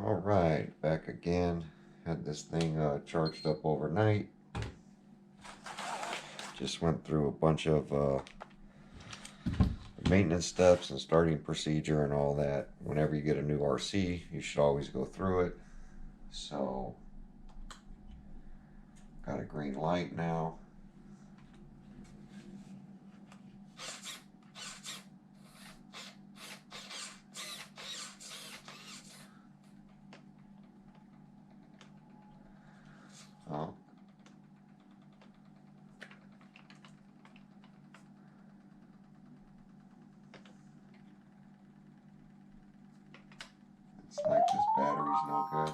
All right, back again. Had this thing charged up overnight. Just went through a bunch of maintenance steps and starting procedure and all that. Whenever you get a new RC, you should always go through it. So, got a green light now. Oh. It's like this battery's no good.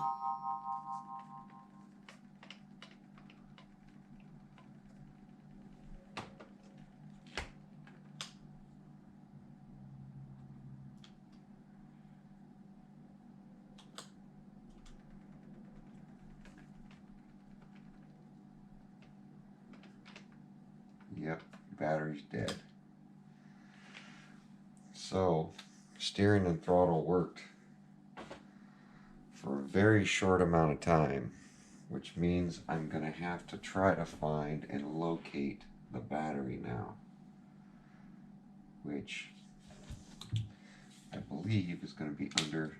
Yep, battery's dead. So, steering and throttle worked for a very short amount of time, which means I'm going to have to try to find and locate the battery now, which I believe is going to be under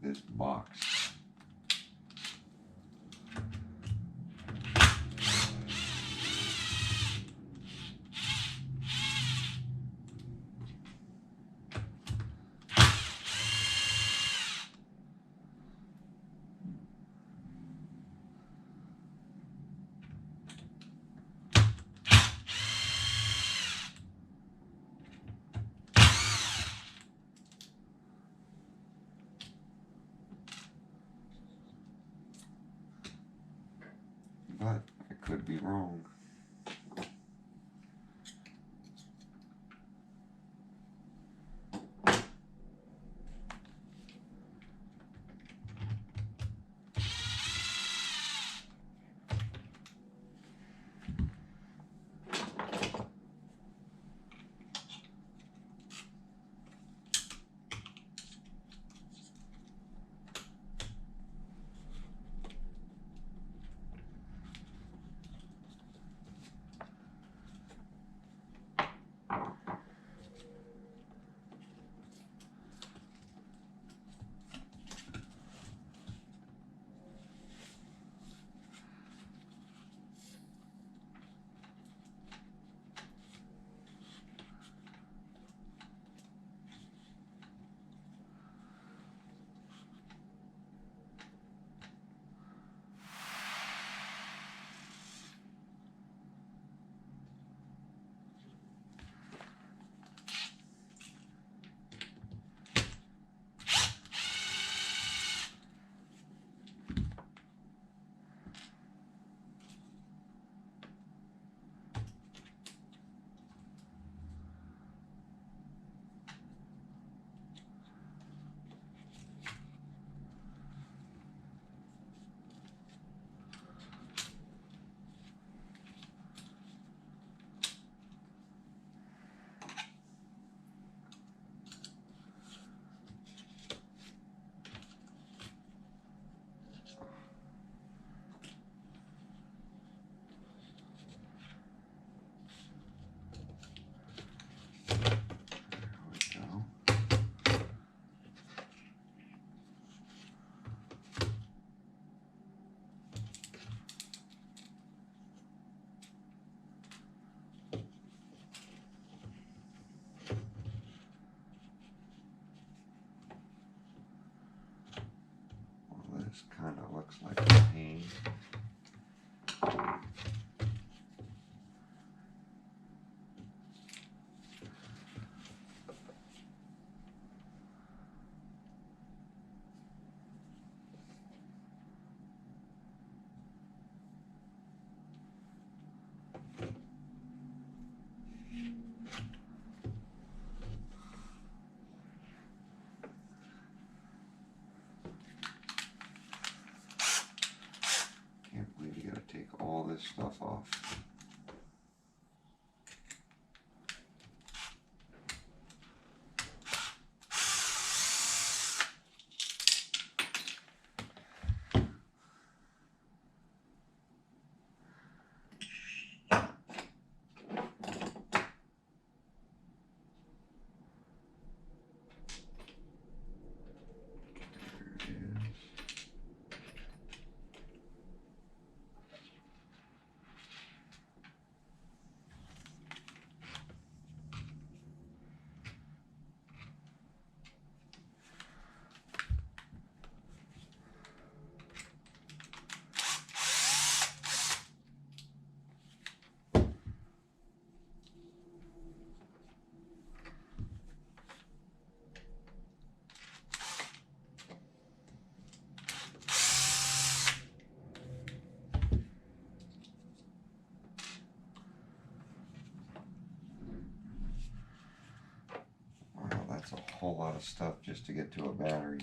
this box. But I could be wrong. This kind of looks like a pain. whole lot of stuff just to get to a battery.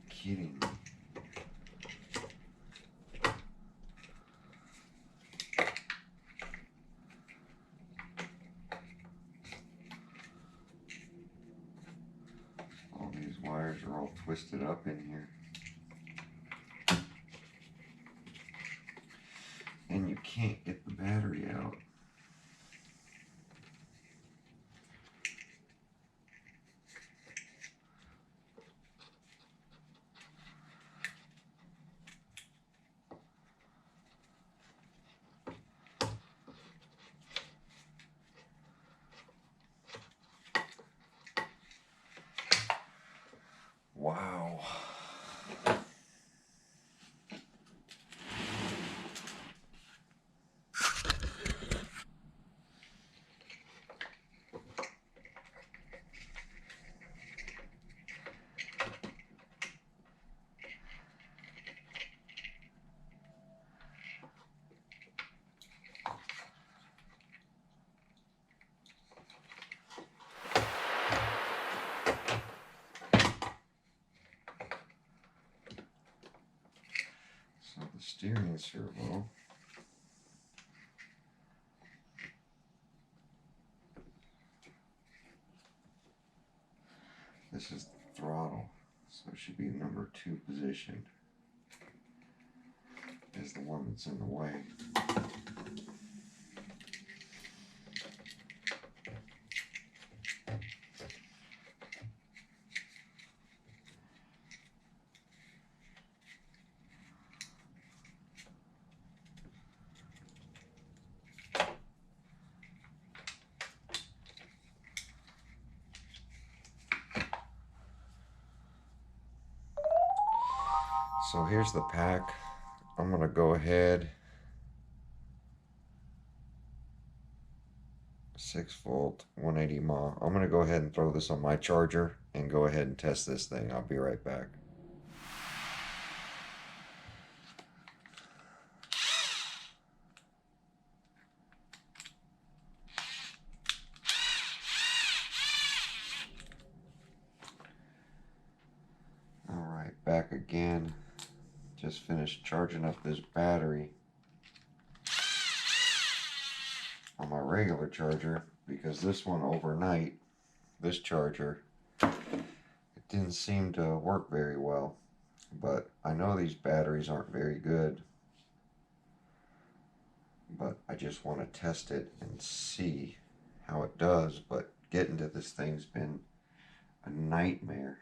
Kidding me. All these wires are all twisted up in here. And you can't get the battery out. Wow. So the steering servo This is the throttle, so it should be number 2 position is the one that's in the way. So here's the pack. I'm gonna go ahead, 6 volt, 180 mAh. I'm gonna go ahead and throw this on my charger and go ahead and test this thing. I'll be right back. Alright, back again. Just finished charging up this battery on my regular charger because this one overnight, this charger, it didn't seem to work very well. But I know these batteries aren't very good, but I just want to test it and see how it does. But getting to this thing's been a nightmare.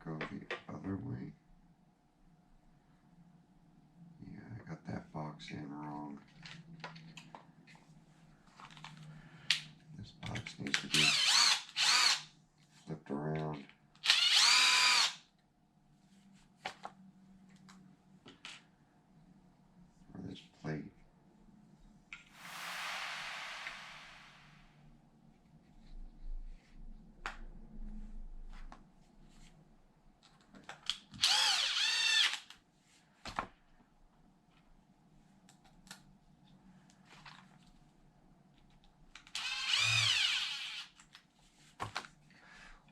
Go the other way. Yeah, I got that box in wrong. This box needs to be flipped around. Or this plate.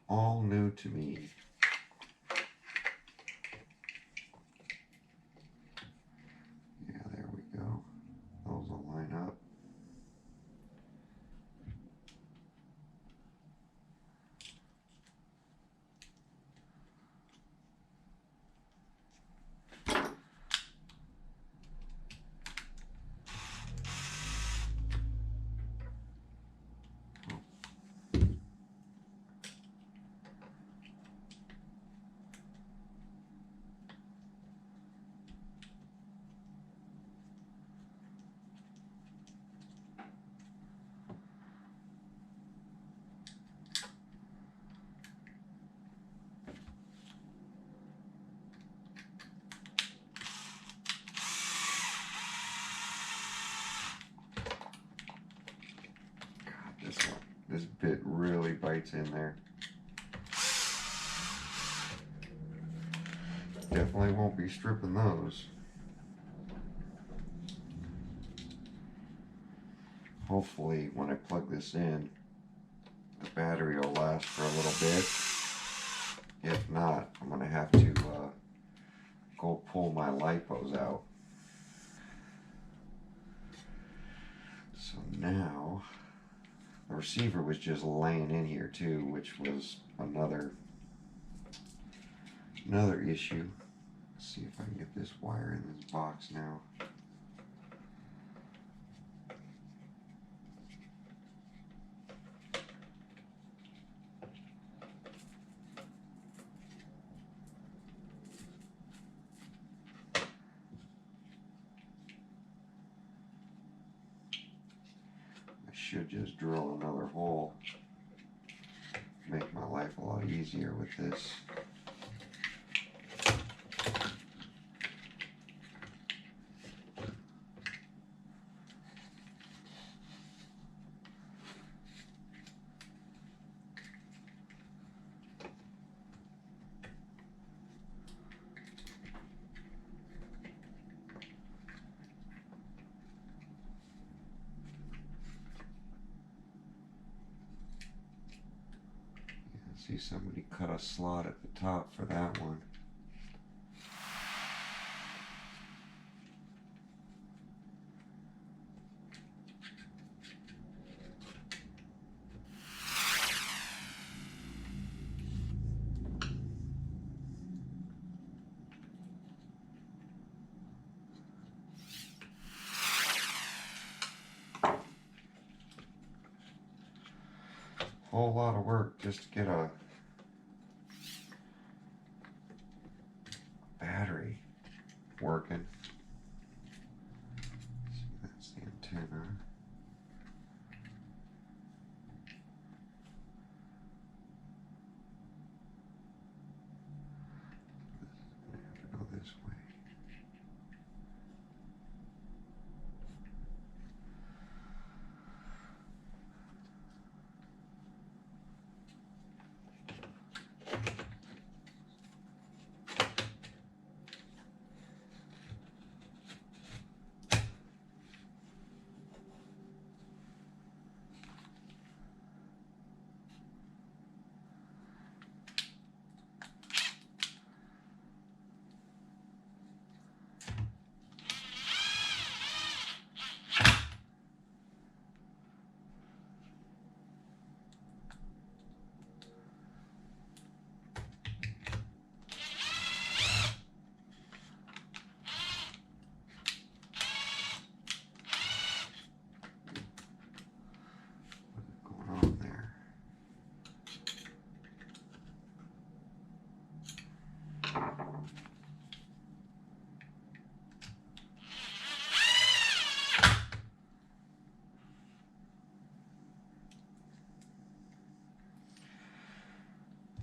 All new to me. Yeah, there we go. Those will line up. This bit really bites in there. Definitely won't be stripping those. Hopefully when I plug this in, the battery will last for a little bit. If not, I'm going to have to go pull my lipos out. So now, the receiver was just laying in here too, which was another issue. Let's see if I can get this wire in this box now. I should just drill another hole. Make my life a lot easier with this. See, somebody cut a slot at the top for that one. Whole lot of work just to get a battery working. See, that's the antenna. I have to go this way.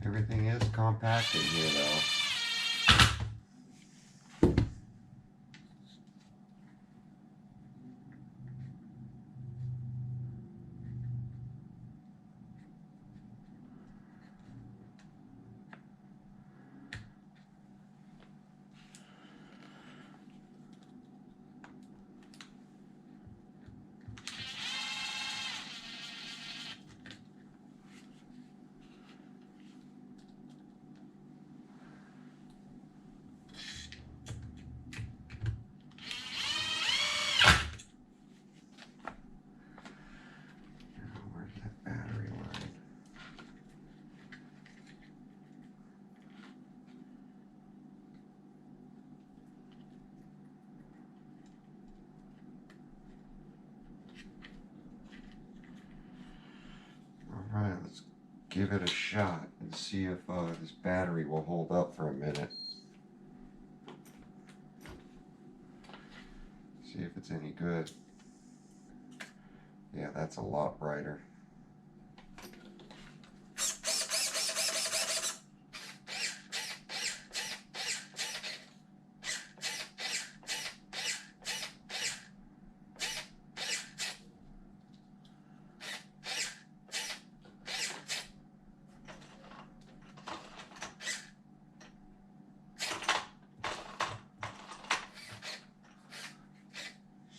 Everything is compact in here though. Alright, let's give it a shot and see if this battery will hold up for a minute. See if it's any good. Yeah, that's a lot brighter.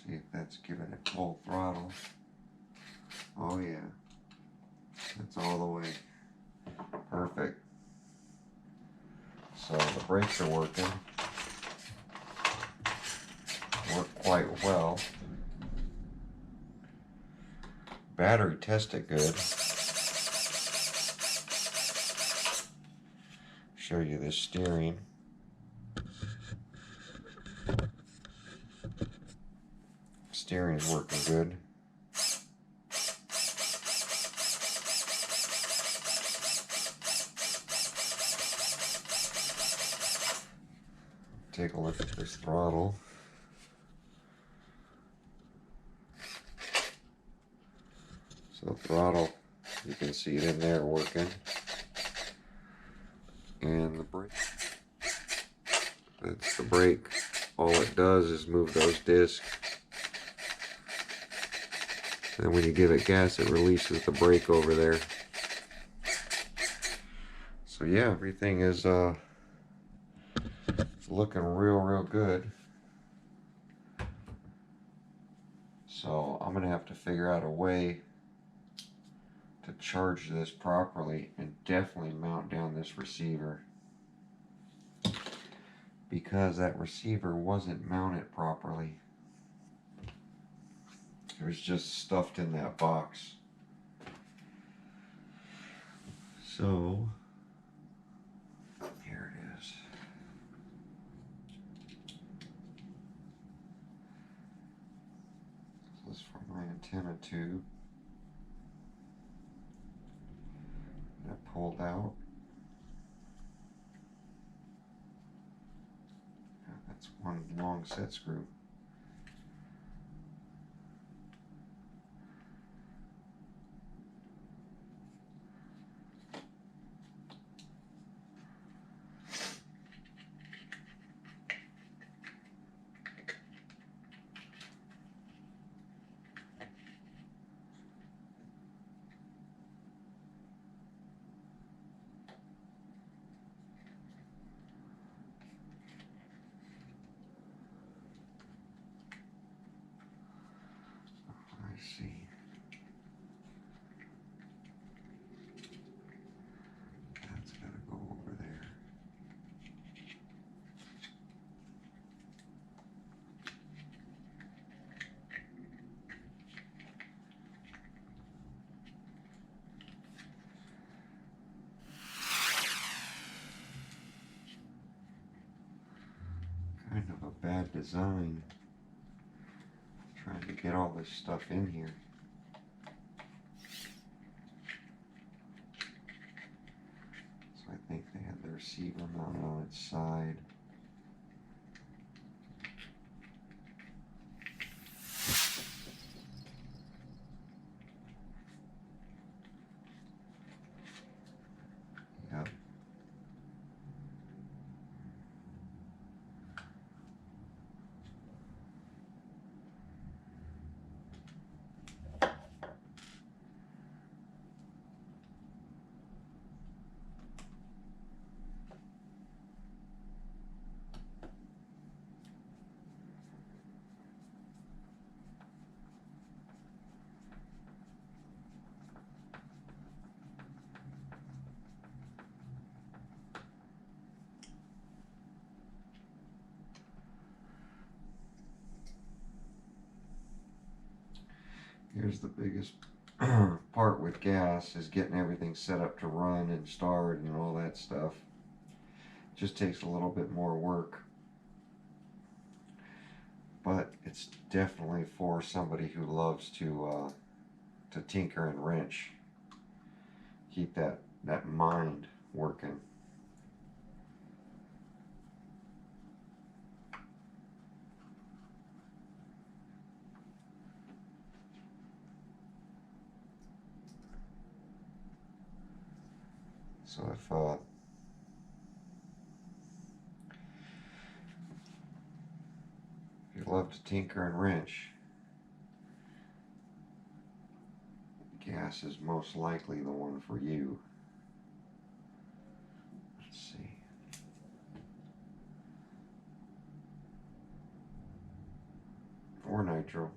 See if that's giving it full throttle. Oh yeah, that's all the way. Perfect. So the brakes are working. Work quite well. Battery tested good. Show you the steering. Steering's working good. Take a look at this throttle. So throttle, you can see it in there working. And the brake. That's the brake. All it does is move those discs. And when you give it gas, it releases the brake over there. So yeah, everything is looking real good. So I'm gonna have to figure out a way to charge this properly and definitely mount down this receiver, because that receiver wasn't mounted properly. It was just stuffed in that box. So here it is. This is for my antenna tube that pulled out. That's one long set screw. I see. That's got to go over there. Kind of a bad design, trying to get all this stuff in here. So I think they had the receiver mounted on its side. Yep. Here's the biggest part with gas, is getting everything set up to run and start and all that stuff. Just takes a little bit more work, but it's definitely for somebody who loves to tinker and wrench. Keep that mind working. So if you love to tinker and wrench, gas is most likely the one for you. Let's see. Or nitro.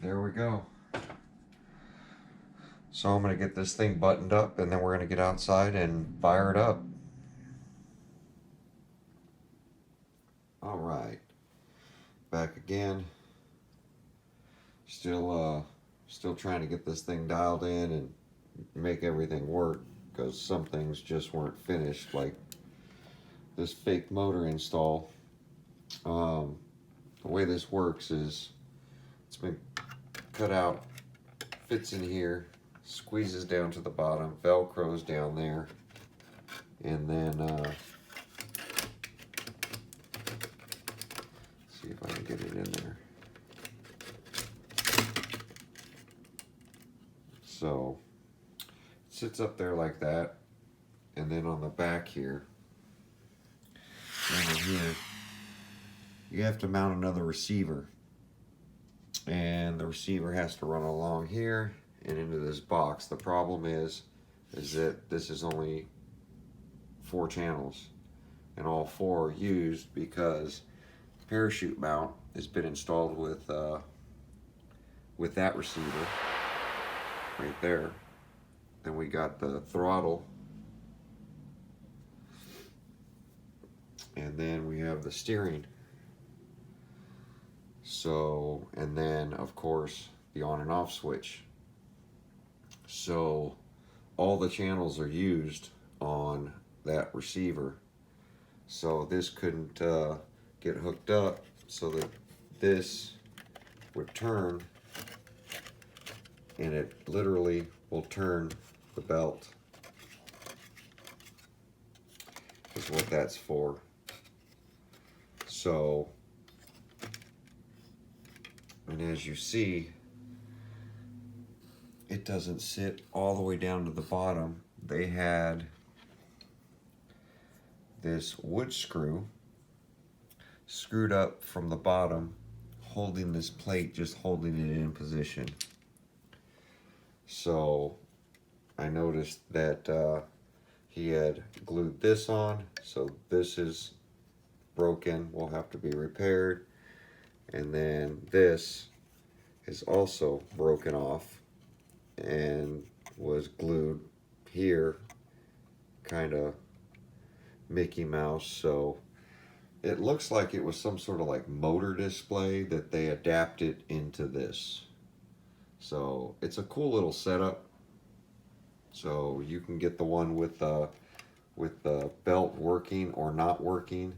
There we go. So I'm going to get this thing buttoned up, and then we're going to get outside and fire it up. All right, back again. Still trying to get this thing dialed in and make everything work, because some things just weren't finished, like this fake motor install. The way this works is it's been cut out, fits in here, squeezes down to the bottom, velcros down there, and then see if I can get it in there. So it sits up there like that, and then on the back here, over here, you have to mount another receiver, and the receiver has to run along here and into this box. The problem is that this is only 4 channels, and all 4 are used because the parachute mount has been installed with that receiver right there. Then we got the throttle, and then we have the steering. So, and then of course the on and off switch. So all the channels are used on that receiver. So this couldn't get hooked up so that this would turn, and it literally will turn the belt, is what that's for. So, and as you see, it doesn't sit all the way down to the bottom. They had this wood screw screwed up from the bottom, holding this plate, just holding it in position. So I noticed that he had glued this on, so this is broken, will have to be repaired. And then this is also broken off and was glued here, kind of Mickey Mouse. So it looks like it was some sort of like motor display that they adapted into this. So it's a cool little setup. So you can get the one with the belt working or not working.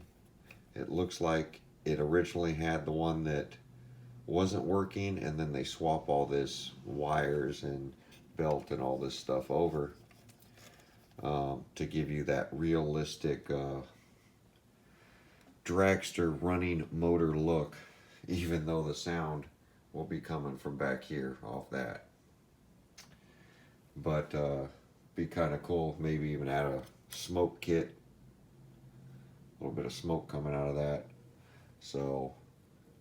It looks like it originally had the one that wasn't working, and then they swap all this wires and belt and all this stuff over to give you that realistic dragster running motor look, even though the sound will be coming from back here off that. But be kind of cool, maybe even add a smoke kit, a little bit of smoke coming out of that. So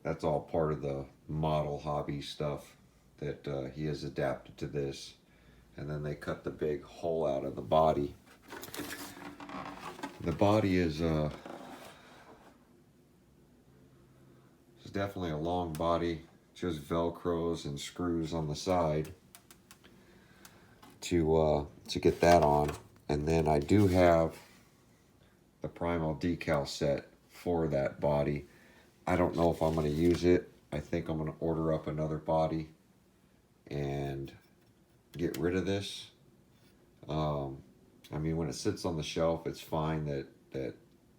that's all part of the model hobby stuff that he has adapted to this. And then they cut the big hole out of the body. The body is definitely a long body, just velcros and screws on the side to get that on. And then I do have the Primal decal set for that body. I don't know if I'm going to use it. I think I'm going to order up another body and get rid of this. I mean, when it sits on the shelf, it's fine that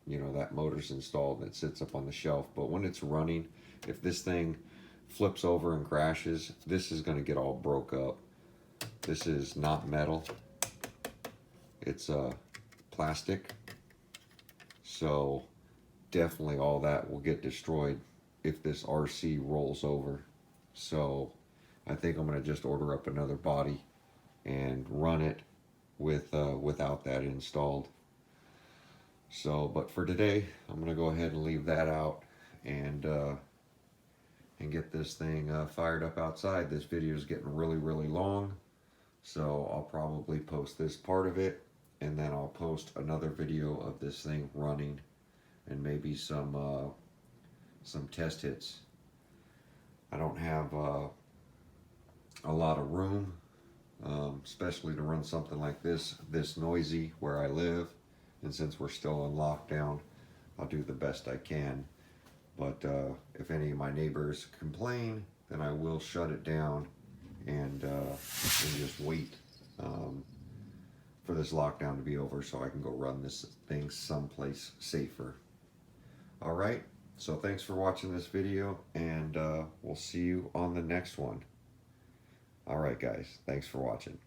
you know, that motor's installed and it sits up on the shelf. But when it's running, if this thing flips over and crashes, this is going to get all broke up. This is not metal. It's plastic. So definitely all that will get destroyed if this RC rolls over. So I think I'm going to just order up another body and run it with without that installed. So, but for today, I'm going to go ahead and leave that out and get this thing fired up outside. This video is getting really long, so I'll probably post this part of it, and then I'll post another video of this thing running and maybe some test hits. I don't have a lot of room especially to run something like this noisy where I live. And since we're still in lockdown, I'll do the best I can. But if any of my neighbors complain, then I will shut it down and just wait for this lockdown to be over so I can go run this thing someplace safer. Alright, so thanks for watching this video, and we'll see you on the next one. Alright guys, thanks for watching.